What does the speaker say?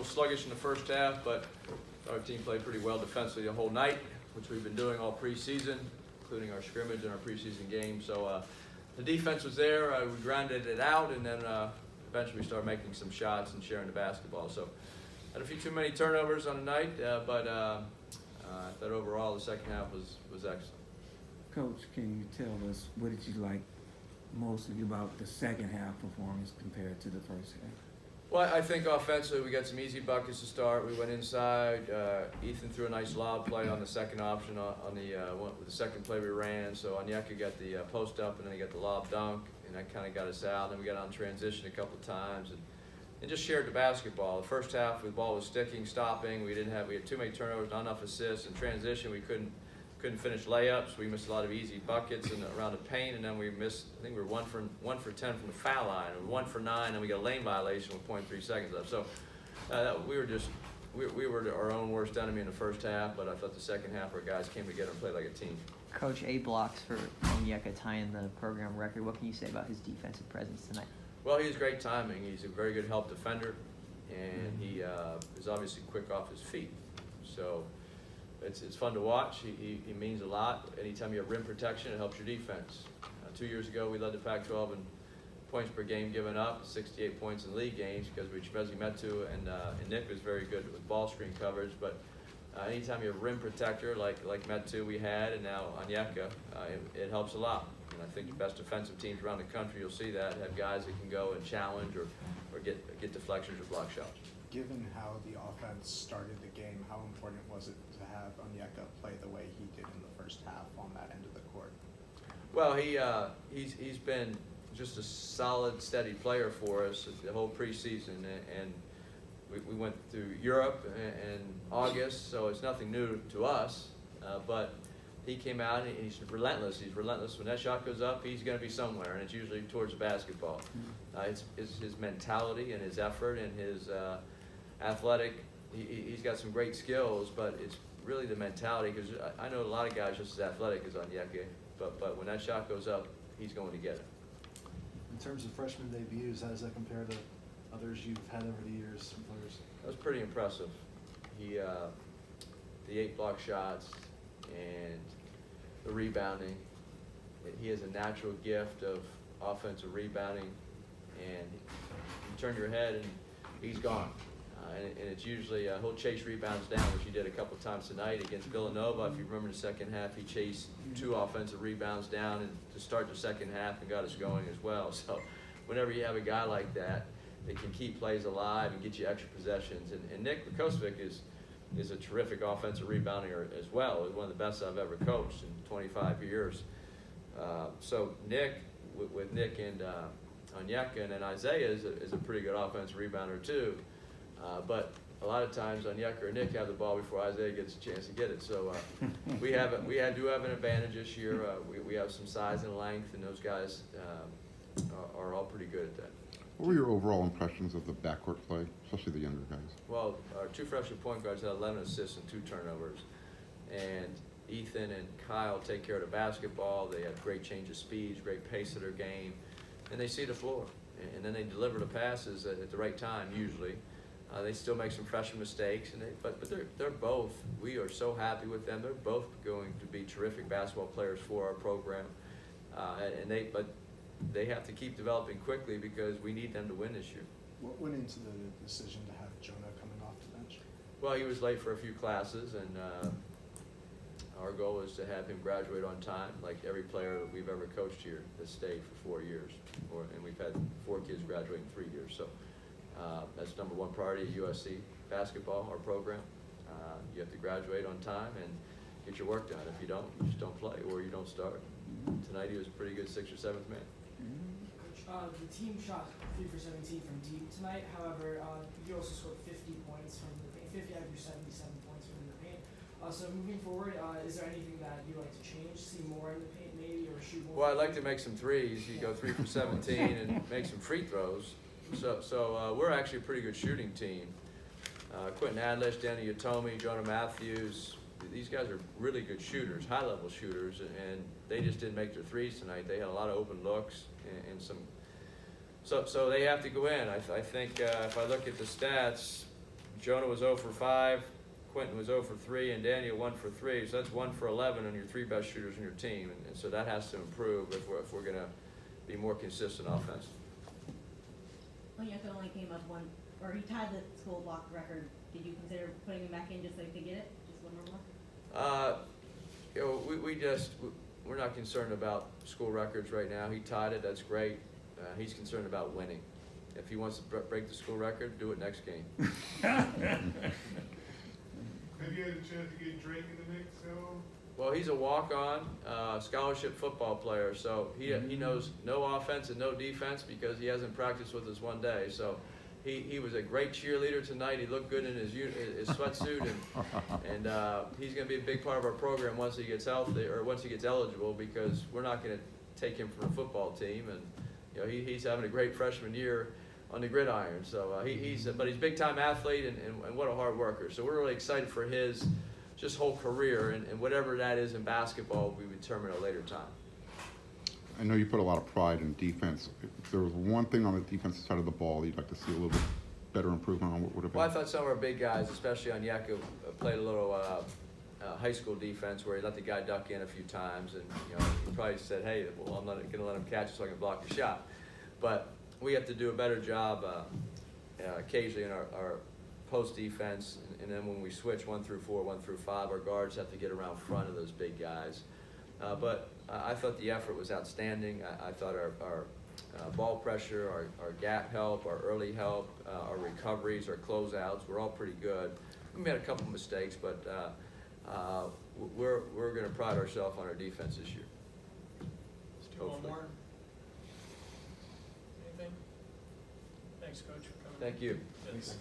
little sluggish in the first half, but our team played pretty well defensively the whole night, which we've been doing all preseason, including our scrimmage and our preseason game. So the defense was there. We grounded it out, and then eventually we started making some shots and sharing the basketball. So had a few too many turnovers on the night, but I thought overall the second half was excellent. Coach, can you tell us what did you like mostly about the second half performance compared to the first half? Well, I think offensively we got some easy buckets to start. We went inside. Ethan threw a nice lob play on the second option on the second play we ran. So Onyeka got the post up, and then he got the lob dunk, and that kind of got us out. Then we got on transition a couple of times and just shared the basketball. The first half the ball was sticking, stopping. We had too many turnovers, not enough assists. In transition we couldn't finish layups. We missed a lot of easy buckets around the paint, and then we missed. I think we were 1 for 10 from the foul line, or 1 for 9, and we got a lane violation with 0.3 seconds left. So we were our own worst enemy in the first half, but I thought the second half our guys came together and played like a team. Coach, 8 blocks for Onyeka, tying the program record. What can you say about his defensive presence tonight? Well, he has great timing. He's a very good help defender, and he is obviously quick off his feet. So it's fun to watch. He means a lot. Anytime you have rim protection, it helps your defense. 2 years ago, we led the Pac-12 in points per game given up, 68 points in league games because Metu and Nick was very good with ball screen coverage. But anytime you have rim protector like Metu we had, and now Onyeka, it helps a lot. And I think the best defensive teams around the country, you'll see that, have guys that can go and challenge or get deflections or block shots. Given how the offense started the game, how important was it to have Onyeka play the way he did in the first half on that end of the court? Well, he's been just a solid, steady player for us the whole preseason, and we went through Europe in August, so it's nothing new to us. But he came out and he's relentless. He's relentless. When that shot goes up, he's going to be somewhere, and it's usually towards the basketball. It's his mentality and his effort and his athletic. He's got some great skills, but it's really the mentality, because I know a lot of guys just as athletic as Onyeka, but when that shot goes up, he's going to get it. In terms of freshman debuts, how does that compare to others you've had over the years, some players? That was pretty impressive. The 8 block shots and the rebounding. He has a natural gift of offensive rebounding, and you turn your head and he's gone. And it's usually he'll chase rebounds down, which he did a couple times tonight against Villanova. If you remember the second half, he chased 2 offensive rebounds down and to start the second half and got us going as well. So whenever you have a guy like that can keep plays alive and get you extra possessions. And Nick Vukovic is a terrific offensive rebounder as well. He's one of the best I've ever coached in 25 years. So Nick, with Nick and Onyeka, and then Isaiah is a pretty good offensive rebounder too. But a lot of times Onyeka or Nick have the ball before Isaiah gets a chance to get it. So we do have an advantage this year. We have some size and length, and those guys are all pretty good at that. What were your overall impressions of the backcourt play, especially the younger guys? Well, our 2 freshman point guards had 11 assists and 2 turnovers. And Ethan and Kyle take care of the basketball. They have great change of speeds, great pace of their game, and they see the floor. And then they deliver the passes at the right time, usually. They still make some freshman mistakes, but they're both. We are so happy with them. They're both going to be terrific basketball players for our program, but they have to keep developing quickly because we need them to win this year. What went into the decision to have Jonah coming off the bench? Well, he was late for a few classes, and our goal is to have him graduate on time, like every player that we've ever coached here has stayed for 4 years, and we've had 4 kids graduate in 3 years. So. That's number 1 priority at USC basketball, our program. You have to graduate on time and get your work done. If you don't, you just don't play or you don't start. Tonight he was a pretty good 6th or 7th man. Coach, the team shot 3 for 17 from deep tonight. However, you also scored 50 points from the paint, 50 out of your 77 points from the paint. So moving forward, is there anything that you'd like to change, see more in the paint maybe, or shoot more? Well, I'd like to make some threes. You go 3 for 17 and make some free throws. So we're actually a pretty good shooting team. Quentin Adlish, Danny Utomi, Jonah Matthews, these guys are really good shooters, high-level shooters, and they just didn't make their threes tonight. They had a lot of open looks and some. So they have to go in. I think if I look at the stats, Jonah was 0 for 5, Quentin was 0 for 3, and Daniel 1 for 3. So that's 1 for 11 on your 3 best shooters in your team, and so that has to improve if we're going to be more consistent offense. Onyeka only came up one, or he tied the school block record. Did you consider putting him back in just so he could get it? Just one more block? You know, we're not concerned about school records right now. He tied it, that's great. He's concerned about winning. If he wants to break the school record, do it next game. Have you had a chance to get Drake in the mix at all? Well, he's a walk-on scholarship football player, so he knows no offense and no defense because he hasn't practiced with us one day. So he was a great cheerleader tonight. He looked good in his sweatsuit, and he's going to be a big part of our program once he gets healthy or once he gets eligible, because we're not going to take him from the football team. And you know, he's having a great freshman year on the gridiron. So he's a big time athlete and what a hard worker. So we're really excited for his just whole career, and whatever that is in basketball, we determine at a later time. I know you put a lot of pride in defense. If there was one thing on the defensive side of the ball you'd like to see a little bit better improvement on, what would it be? Well, I thought some of our big guys, especially on Onyeka, played a little high school defense where he let the guy duck in a few times, and you know, he probably said, "Hey, well, I'm not going to let him catch it so I can block your shot." But we have to do a better job occasionally in our post defense, and then when we switch 1 through 4, 1 through 5, our guards have to get around front of those big guys. But I thought the effort was outstanding. I thought our ball pressure, our gap help, our early help, our recoveries, our closeouts were all pretty good. We made a couple mistakes, but we're going to pride ourselves on our defense this year. Let's do one Hopefully. more. Anything? Thanks, Coach, for coming. Thank you. Yes.